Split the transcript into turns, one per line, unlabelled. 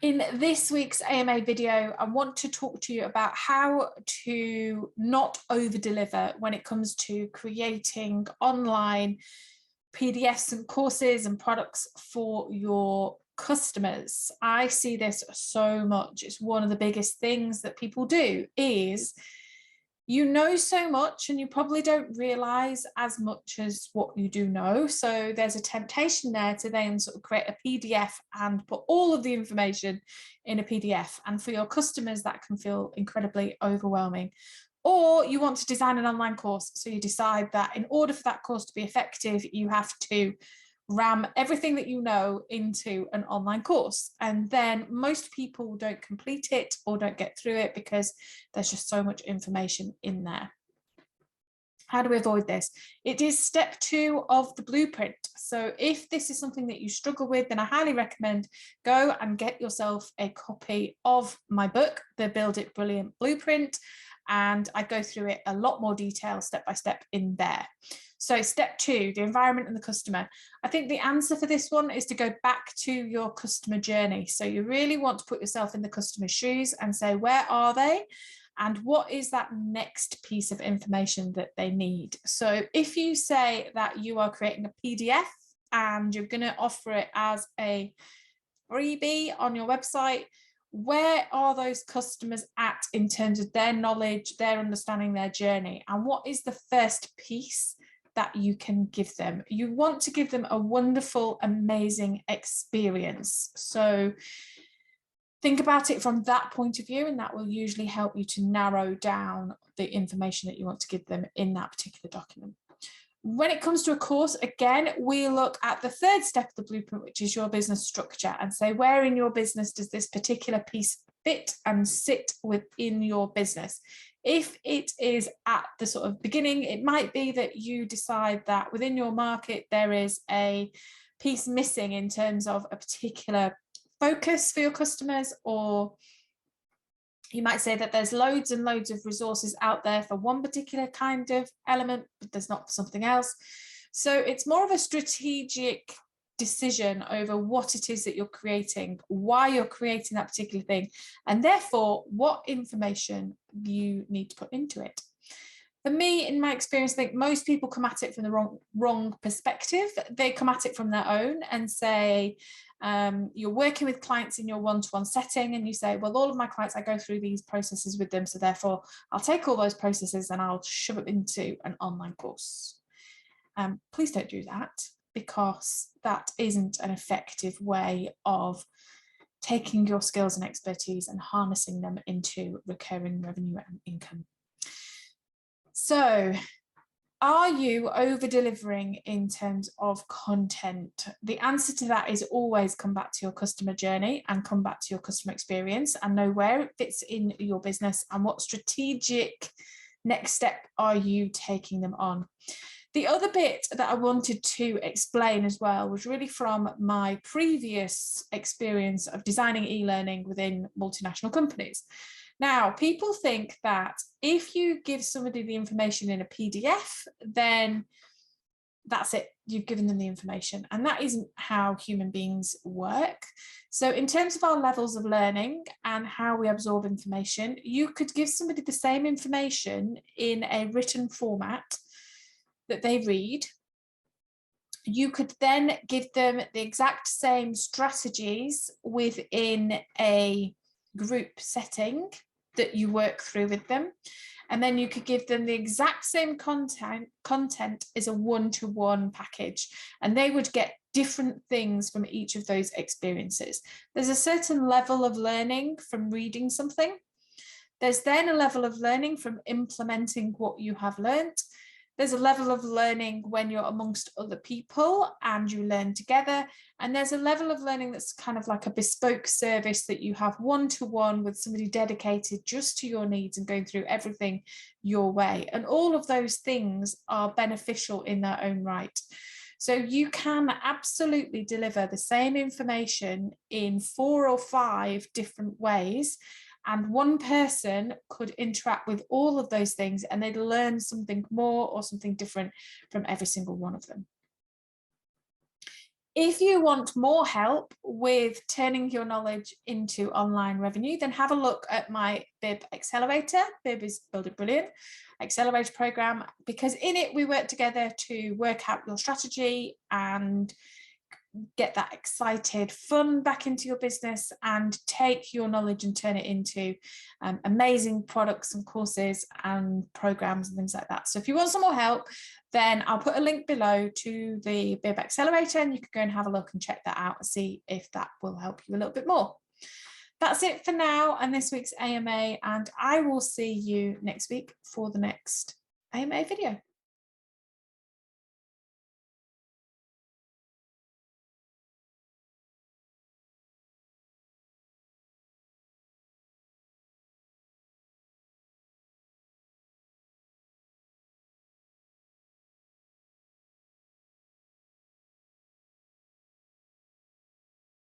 In this week's AMA video, I want to talk to you about how to not over-deliver when it comes to creating online PDFs and courses and products for your customers. I see this so much. It's one of the biggest things that people do is you know so much and you probably don't realize as much as what you do know. So there's a temptation there to then sort of create a PDF and put all of the information in a PDF. And for your customers, that can feel incredibly overwhelming. Or you want to design an online course. So you decide that in order for that course to be effective, you have to ram everything that you know into an online course. And then most people don't complete it or don't get through it because there's just so much information in there. How do we avoid this? It is step 2 of the blueprint. So if this is something that you struggle with, then I highly recommend go and get yourself a copy of my book, The Build It Brilliant Blueprint. And I go through it a lot more detail step by step in there. So step 2, the environment and the customer. I think the answer for this one is to go back to your customer journey. So you really want to put yourself in the customer's shoes and say, where are they? And what is that next piece of information that they need? So if you say that you are creating a PDF and you're going to offer it as a freebie on your website, where are those customers at in terms of their knowledge, their understanding, their journey? And what is the first piece that you can give them? You want to give them a wonderful, amazing experience. So think about it from that point of view, and that will usually help you to narrow down the information that you want to give them in that particular document. When it comes to a course, again, we look at the 3rd step of the blueprint, which is your business structure, and say, where in your business does this particular piece fit and sit within your business? If it is at the sort of beginning, it might be that you decide that within your market, there is a piece missing in terms of a particular focus for your customers, or you might say that there's loads and loads of resources out there for one particular kind of element, but there's not for something else. So it's more of a strategic decision over what it is that you're creating, why you're creating that particular thing, and therefore what information you need to put into it. For me, in my experience, I think most people come at it from the wrong perspective. They come at it from their own and say, you're working with clients in your one-to-one setting and you say, well, all of my clients, I go through these processes with them. So therefore, I'll take all those processes and I'll shove it into an online course. Please don't do that, because that isn't an effective way of taking your skills and expertise and harnessing them into recurring revenue and income. So, are you over-delivering in terms of content? The answer to that is always come back to your customer journey and come back to your customer experience and know where it fits in your business and what strategic next step are you taking them on. The other bit that I wanted to explain as well was really from my previous experience of designing e-learning within multinational companies. Now, people think that if you give somebody the information in a PDF, then that's it, you've given them the information. And that isn't how human beings work. So in terms of our levels of learning and how we absorb information, you could give somebody the same information in a written format that they read. You could then give them the exact same strategies within a group setting that you work through with them. And then you could give them the exact same content as a one-to-one package, and they would get different things from each of those experiences. There's a certain level of learning from reading something. There's then a level of learning from implementing what you have learned. There's a level of learning when you're amongst other people and you learn together. And there's a level of learning that's kind of like a bespoke service that you have one-to-one with somebody dedicated just to your needs and going through everything your way. And all of those things are beneficial in their own right. So you can absolutely deliver the same information in 4 or 5 different ways. And one person could interact with all of those things and they'd learn something more or something different from every single one of them. If you want more help with turning your knowledge into online revenue, then have a look at my Bib Accelerator. Bib is Build It Brilliant Accelerator program, because in it we work together to work out your strategy and get that excited fun back into your business and take your knowledge and turn it into amazing products and courses and programs and things like that. So if you want some more help, then I'll put a link below to the Bib Accelerator, and you can go and have a look and check that out and see if that will help you a little bit more. That's it for now and this week's AMA, and I will see you next week for the next AMA video.